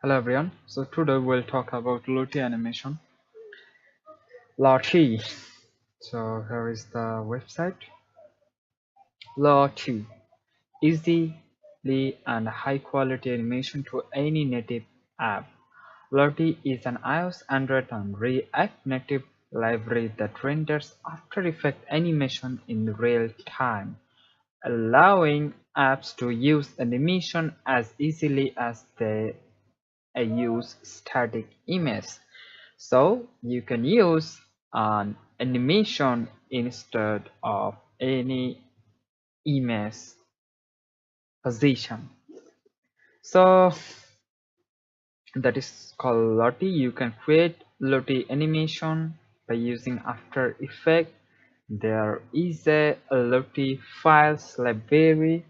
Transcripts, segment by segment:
Hello everyone. So today we'll talk about Lottie animation. Lottie. So here is the website. Lottie. Easily and high quality animation to any native app. Lottie is an iOS, Android and React native library that renders After Effects animation in real time, allowing apps to use animation as easily as they use static image. So you can use an animation instead of any image position. So that is called Lottie. You can create Lottie animation by using After Effects. There is a Lottie files library.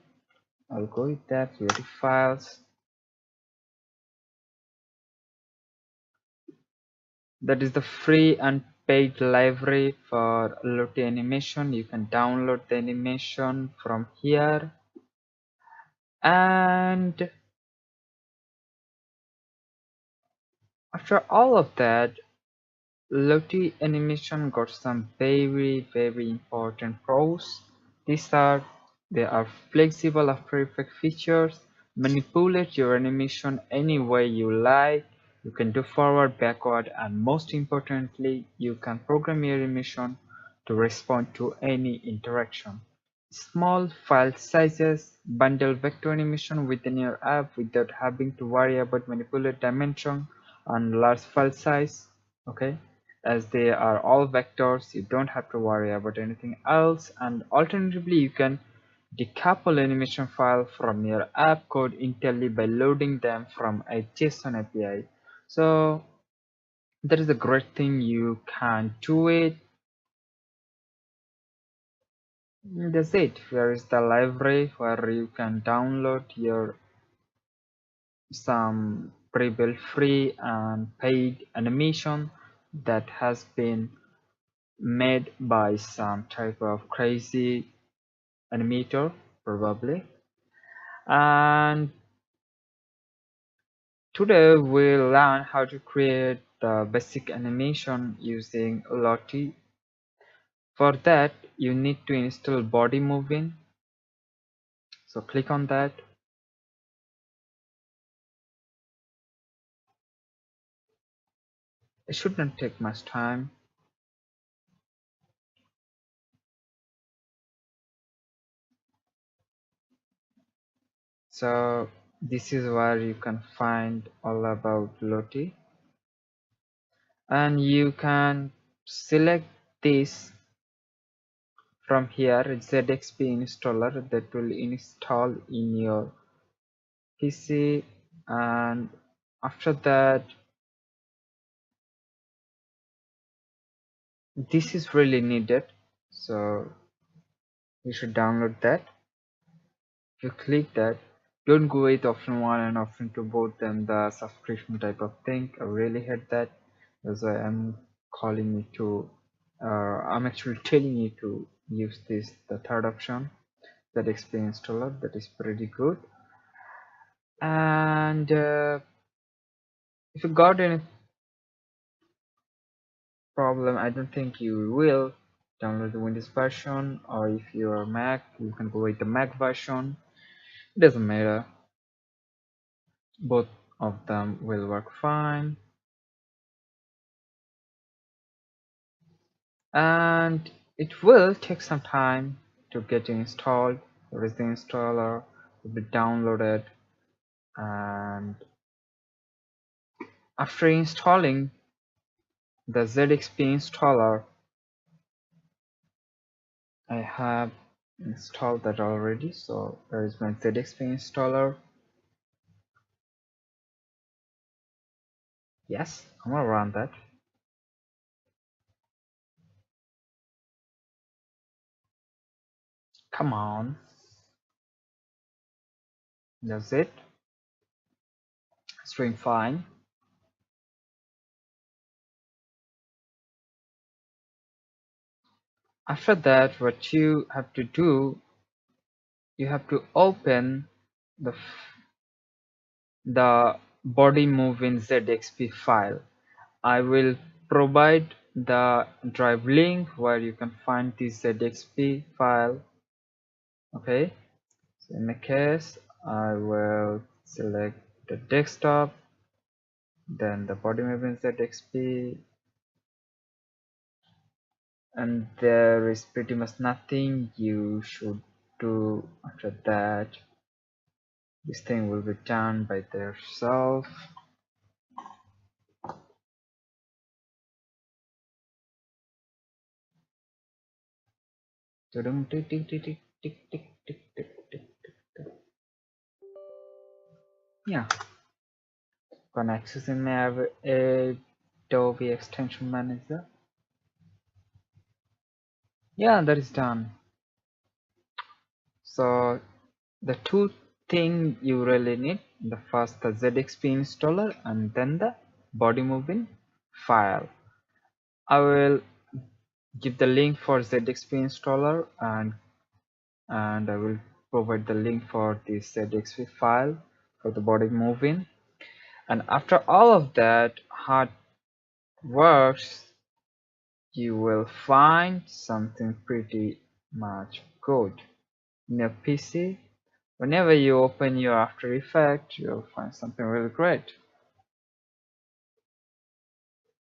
I'll go with that. Lottie files. That is the free and paid library for Lottie animation. You can download the animation from here, and after all of that, Lottie animation got some very important pros. They are flexible After Effects features, manipulate your animation any way you like. You can do forward, backward, and most importantly, you can program your animation to respond to any interaction. Small file sizes bundle vector animation within your app without having to worry about manipulate dimension and large file size. Okay, as they are all vectors, you don't have to worry about anything else. And alternatively, you can decouple animation file from your app code entirely by loading them from a JSON API. So that is a great thing. You can do it. That's it. Here is the library where you can download your some pre-built free and paid animation that has been made by some type of crazy animator probably. And today we'll learn how to create the basic animation using Lottie. For that you need to install Bodymovin, so click on that. It should not take much time. So this is where you can find all about Lottie, and you can select this from here, ZXP installer, that will install in your PC. And after that, this is really needed, so you should download that. If you click that, don't go with option 1 and option 2, both them the subscription type of thing. I really hate that. That's why I'm calling you to I'm actually telling you to use this, the third option, that XP installer. That is pretty good. And if you got any problem, I don't think you will download the Windows version, or if you're Mac, you can go with the Mac version. It doesn't matter, both of them will work fine. And it will take some time to get installed. There is the installer, will be downloaded, and after installing the ZXP installer, I have installed that already. So there is my ZXP installer. Yes, I'm gonna run that. Come on. That's it. It's doing fine. After that, what you have to do, you have to open the Bodymovin ZXP file. I will provide the drive link where you can find this ZXP file. Okay, so in the case I will select the desktop, then the Bodymovin ZXP, and there is pretty much nothing you should do after that. This thing will be done by itself. Yeah, can access in my Adobe extension manager. Yeah, that is done. So the two things you really need, the first the ZXP installer and then the Bodymovin file. I will give the link for ZXP installer and I will provide the link for the ZXP file for the Bodymovin. And after all of that hard works, you will find something pretty much good in your PC. Whenever you open your After Effects, you'll find something really great.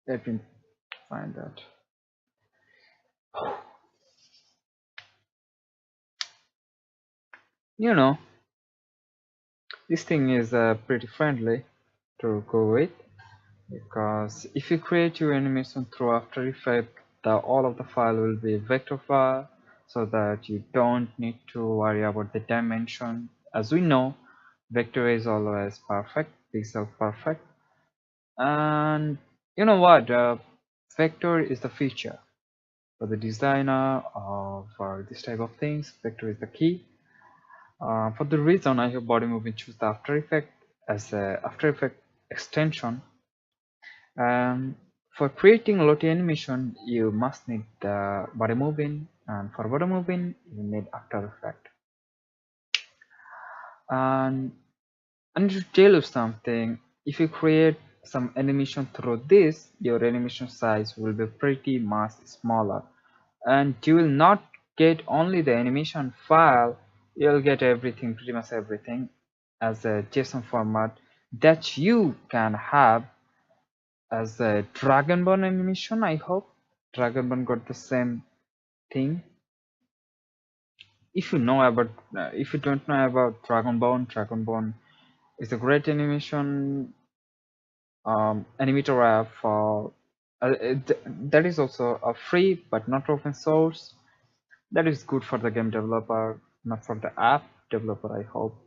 Let me find that. You know, this thing is pretty friendly to go with, because if you create your animation through After Effects, all of the file will be vector file, so that you don't need to worry about the dimension. As we know, vector is always perfect, pixel perfect, and you know what? Vector is the feature for the designer or for this type of things. Vector is the key. For the reason I have Bodymovin choose the After Effects as a After Effects extension. For creating Lottie animation, you must need the Bodymovin, and for Bodymovin, you need After Effects. And I need to tell you something. If you create some animation through this, your animation size will be pretty much smaller, and you will not get only the animation file, you'll get everything, pretty much everything, as a JSON format that you can have as a Dragonborn animation. I hope Dragonborn got the same thing. If you know about if you don't know about Dragonborn is a great animation animator app for that is also a free but not open source. That is good for the game developer, not for the app developer, I hope.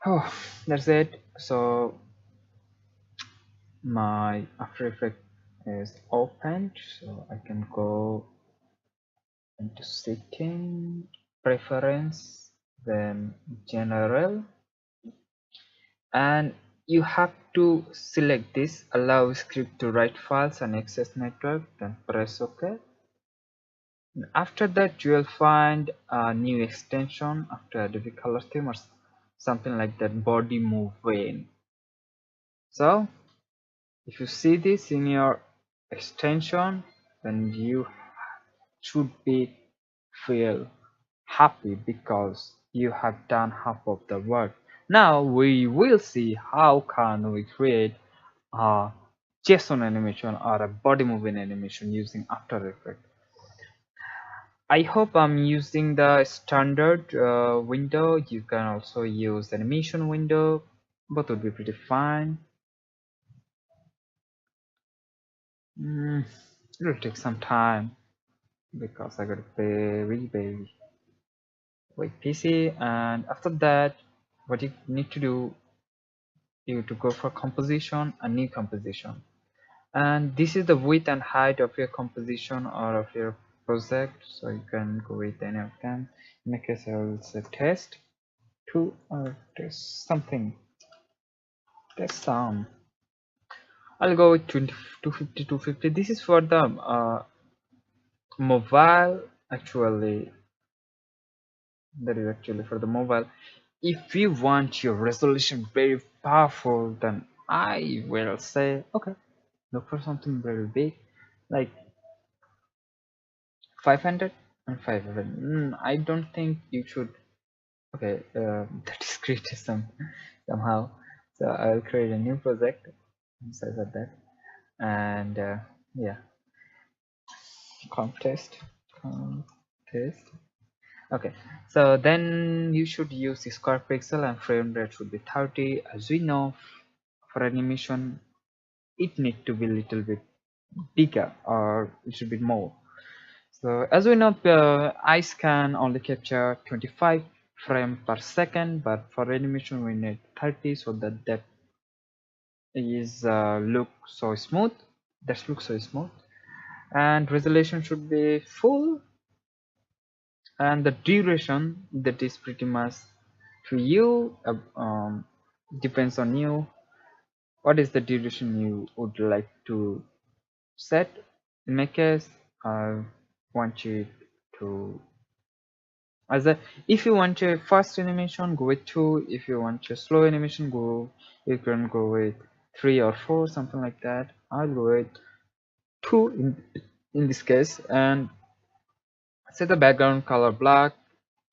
Oh, that's it. So my After Effects is opened, so I can go into setting, preference, then general, and you have to select this allow script to write files and access network, then press OK. And after that you will find a new extension after Adobe Color Theme or something like that, Bodymovin. So if you see this in your extension, then you should be feel happy because you have done half of the work. Now we will see how can we create a JSON animation or a Bodymovin animation using After Effects. I hope I'm using the standard window. You can also use animation window, both would be pretty fine. It will take some time because I got a very wait PC, and after that what you need to do, you to go for composition, a new composition, and this is the width and height of your composition or of your project, so you can go with any of them. In my case I will say test 2 or test something, test some. I'll go with 250 250. This is for the mobile, actually that is actually for the mobile. if you want your resolution very powerful, then I will say okay, look for something very big, like 500 and 500. I don't think you should. Okay, that is criticism somehow. So I'll create a new project besides of that, and yeah, contest, contest. Okay, so then you should use the square pixel and frame rate should be 30. As we know, for animation, it need to be a little bit bigger or it should be more. So as we know, eyes can only capture 25 frame per second, but for animation we need 30 so that is look so smooth. That looks so smooth, and resolution should be full, and the duration that is pretty much to you. Depends on you. What is the duration you would like to set? In my case, I want you to as a if you want a fast animation, go with 2. If you want a slow animation, you can go with 3 or 4, something like that. I'll go with 2 in this case, and set the background color black.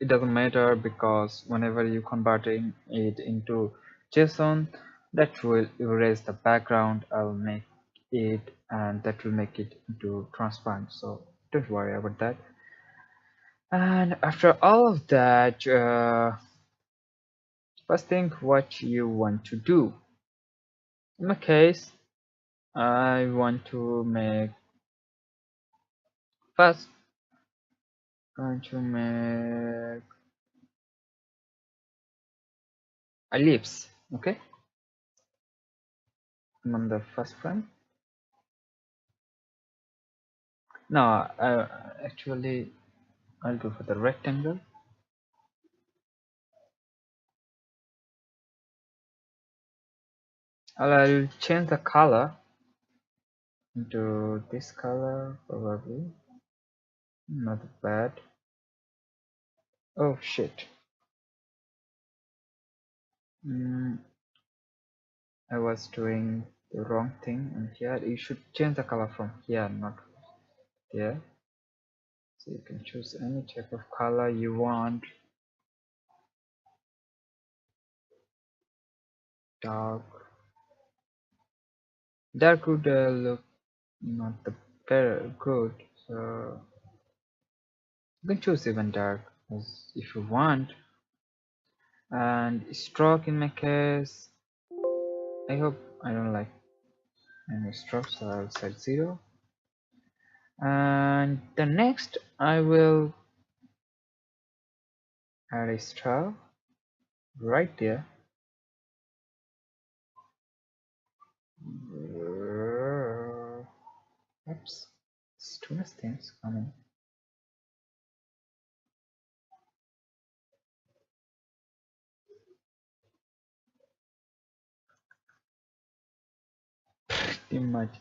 It doesn't matter because whenever you converting it into JSON, that will erase the background. I'll make it, and that will make it into transparent, so don't worry about that. And after all of that, first think what you want to do. In my case, I want to make first going to make a ellipse. Okay, I'm on the first frame. No, actually I'll go for the rectangle. I'll change the color into this color, probably. Not bad. Oh shit. I was doing the wrong thing, and here you should change the color from here, not there. So you can choose any type of color you want. Dark. Dark would look not the better good. So you can choose even dark as if you want. And stroke in my case, I hope I don't like any stroke, so I'll set 0. And the next I will add a star right there. Oops, it's too much things coming. Pretty much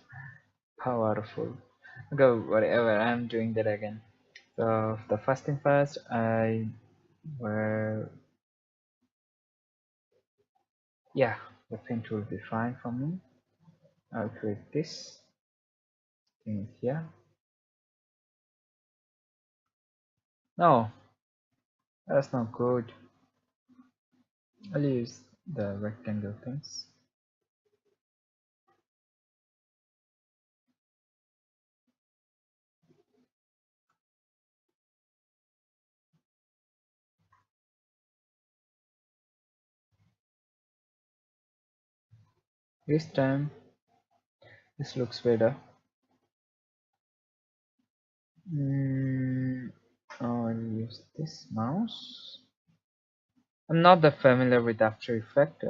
powerful. Go whatever, I'm doing that again. So the first thing first, I will, yeah, the paint will be fine for me. I'll create this thing here. No, that's not good. I'll use the rectangle things. This time this looks better. I'll use this mouse. I'm not that familiar with After Effects,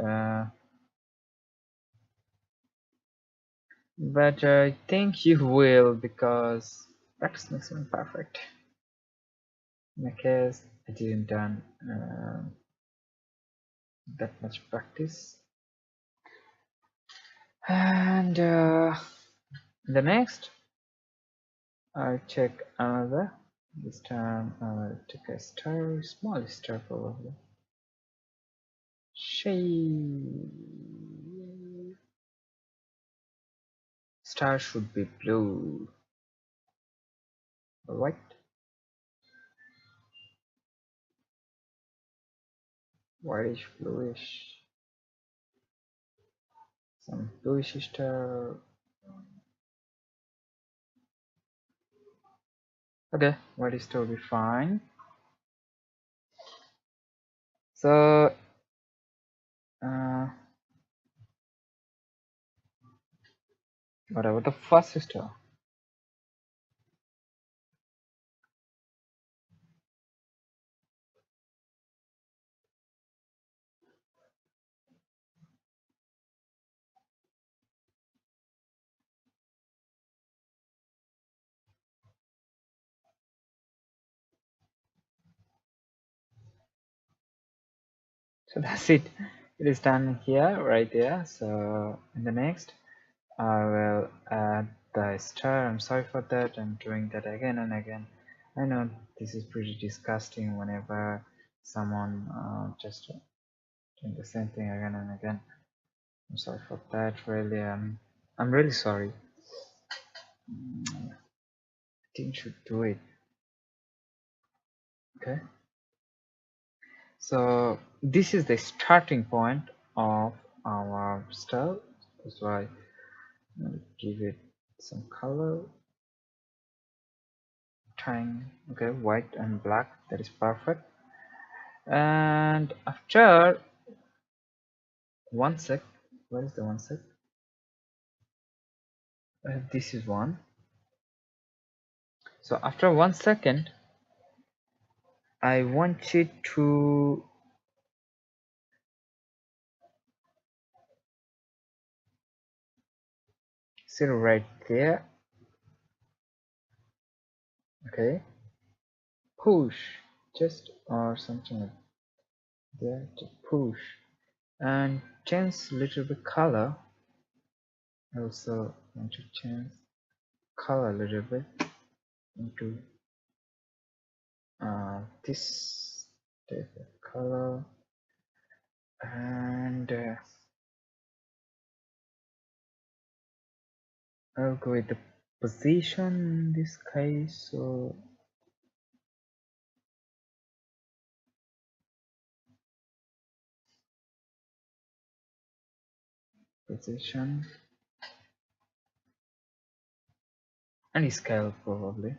but I think you will because practice makes me perfect. In my case, I didn't done that much practice. And the next, I'll check another. This time I'll take a star, small star probably. Shade. Star should be blue. Alright. Whitish, bluish. Some bluish star. Okay, whitish star will be fine. So what about the first star? So that's it. It is done here, right there. So in the next, I will add the star. I'm sorry for that. I'm doing that again and again. I know this is pretty disgusting whenever someone just doing the same thing again and again. I'm sorry for that. Really, I'm really sorry. I think should do it. Okay. So this is the starting point of our style. That's why I'll give it some color. Trying, okay, white and black. That is perfect. And after 1 sec, where is the 1 sec? This is one. So after 1 second, I want it to sit right there. Okay, push just or something like that to push and change little bit color. I also want to change color a little bit into this type of color, and I'll go with the position in this case. So position and scale probably.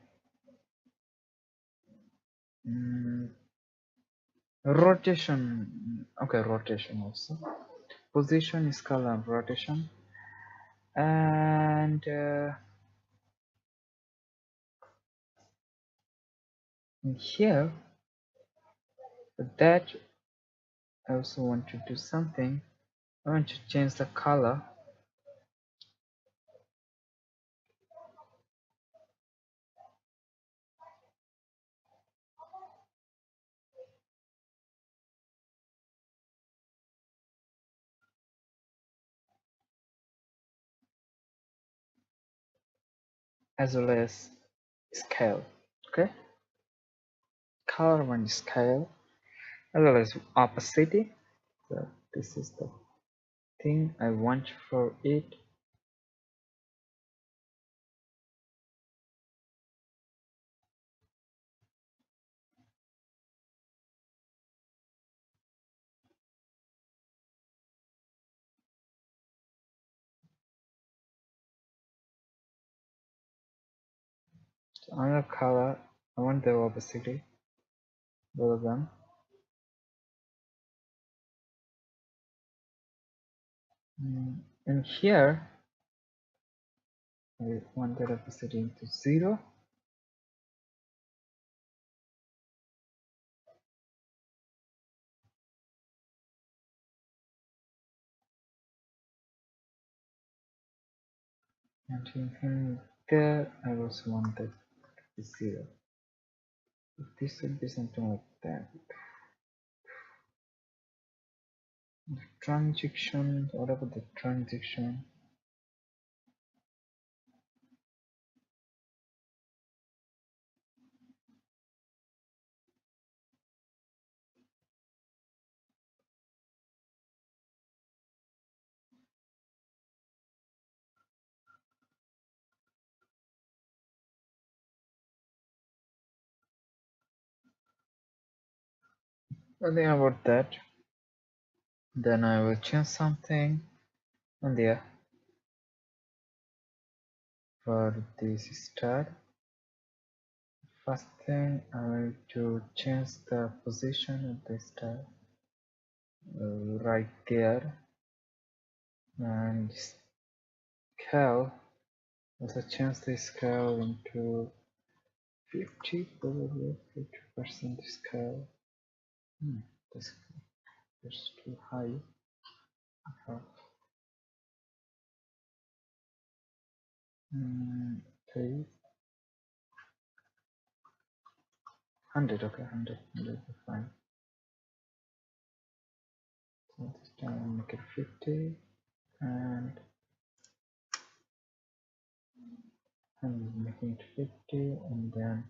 Rotation, okay, rotation also. Position, scale, and rotation. And in here, for that, I also want to do something. I want to change the color. As well as scale. Okay, color and scale, as well as opacity. So this is the thing I want for it. So another color, I want the opacity, both of them. And here I want that opacity into 0. And in there I also want that to be 0. This would be something like that. The transition, what about the transition? Nothing about that. Then I will change something on there for this star. First thing I will to change the position of the star right there, and scale, also change the scale into 50, probably 50% scale. This is too high. Okay, 100, okay, 100 is fine. So this time make it 50, and I'm making it 50, and then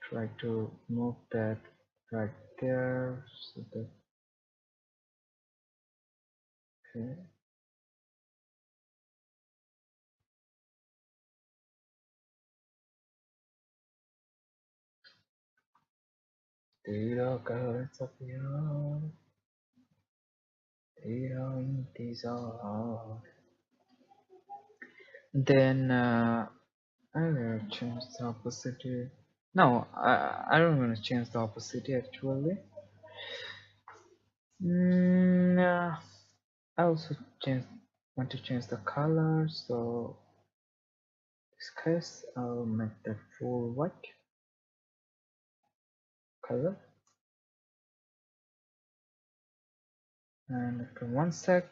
try to move that right there, so that, okay. तेरा कैसा प्यार तेरा इंतजार. Then I will change the opacity. No, I don't want to change the opacity actually. I also want to change the color, so in this case I'll make that full white color, and after 1 sec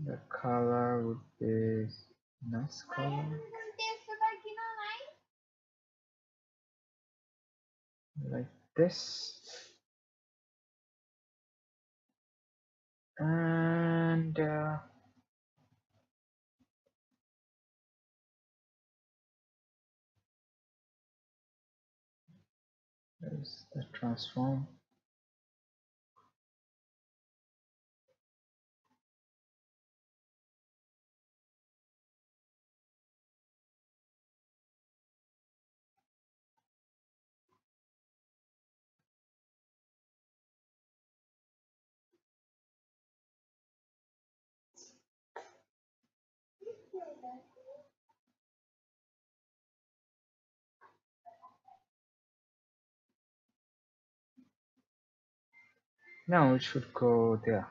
the color would be nice color like this, and there's the transform. Now it should go there,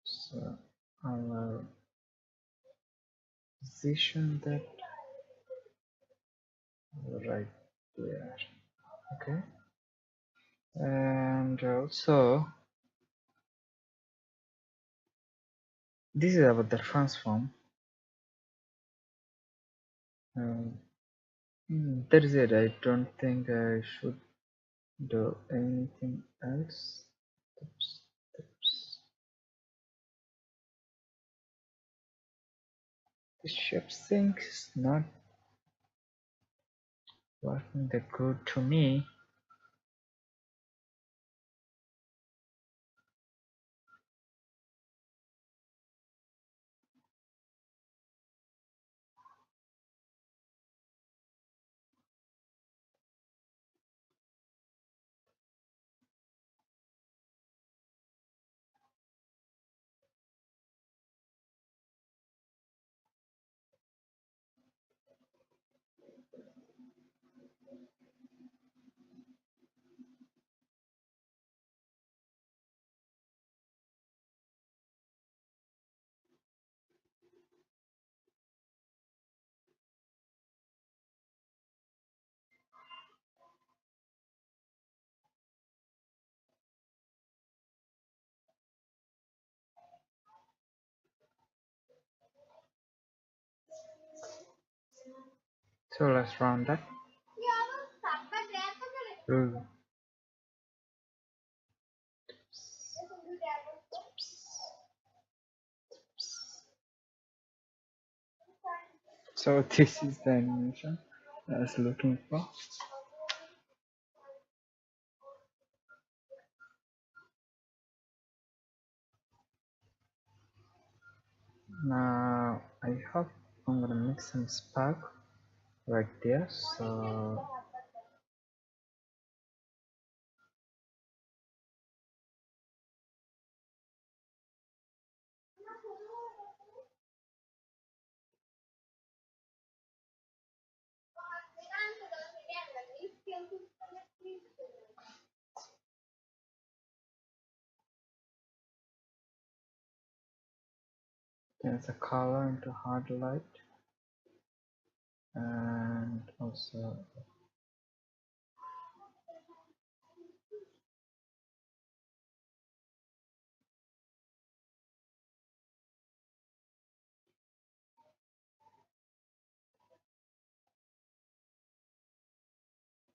so I'll position that right there, okay. And also this is about the transform. That is it. I don't think I should do anything else. Oops, oops. The shape sync is not working that good to me. So let's run that. Ooh. So this is the animation I was looking for. Now I hope I'm gonna make some spark right there. So There's a color into hard light, and also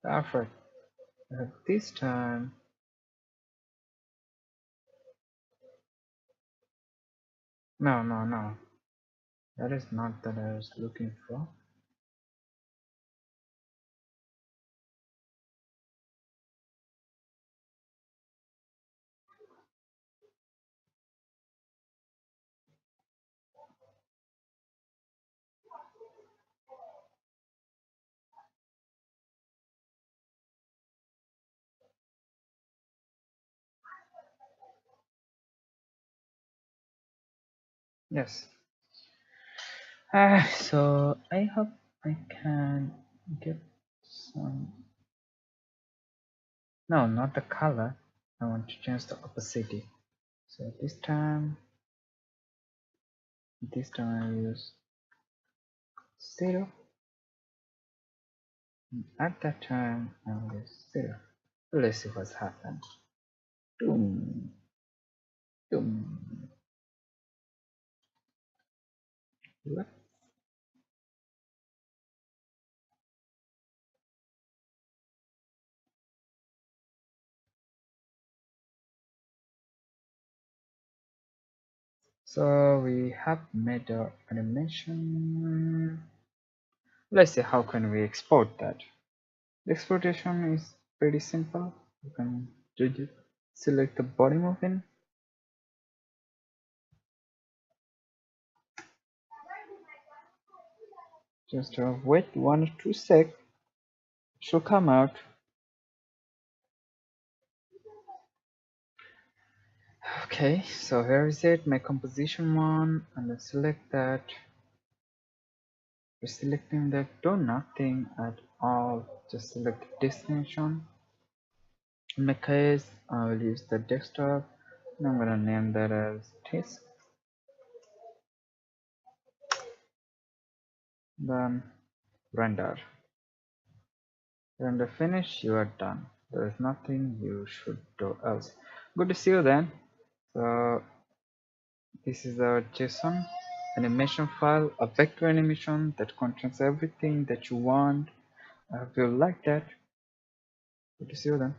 perfect. This time, no, that is not that I was looking for. Yes. So I hope I can get some. No, not the color. I want to change the opacity. So this time I use 0. At that time I will use 0. Let's see what's happened. Doom, doom. Look. So we have made our animation. Let's see how can we export that. The exportation is pretty simple. You can select the Bodymovin. Just wait 1 or 2 sec. Should come out. Okay, so here is it. My composition one, and then select that. We're selecting that. Do nothing at all. Just select the destination. In my case, I will use the desktop, and I'm gonna name that as test. Then render. Render finish. You are done. There is nothing you should do else. Good to see you then. So this is our JSON animation file, a vector animation that contains everything that you want. I hope you like that. Good to see you then.